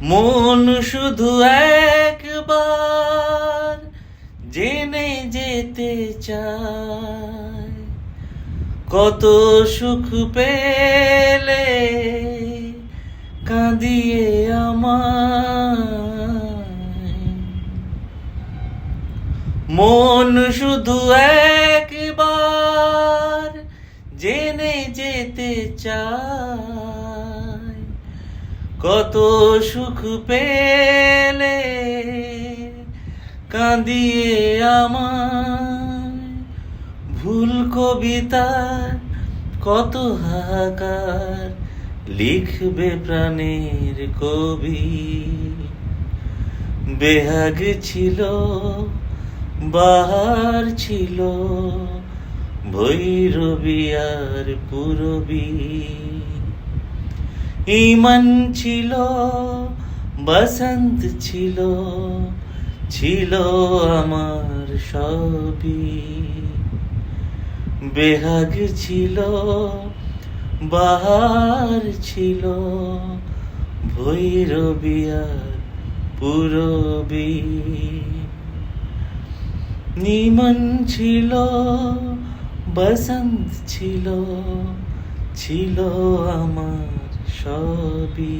মন শুধু একবার জেনে যেতে চায়, কত সুখ পেলে কাঁদিয়ে আমায়। মন শুধু একবার জেনে যেতে চায়, কত সুখ পেলে কাঁদিয়ে আমায়। ভুল কবিতার কত হাহাকার লিখবে প্রাণের কবি। বেহাগ ছিল, বাহার ছিল, ভৈরবী আর পূরবী। ইমন ছিল, বসন্ত ছিল, ছিল আমার সবই। বেহাগ ছিল, বাহার ছিল, ভৈরবী আর পূরবী। ইমন ছিল, বসন্ত ছিল, ছিল আমার সবই।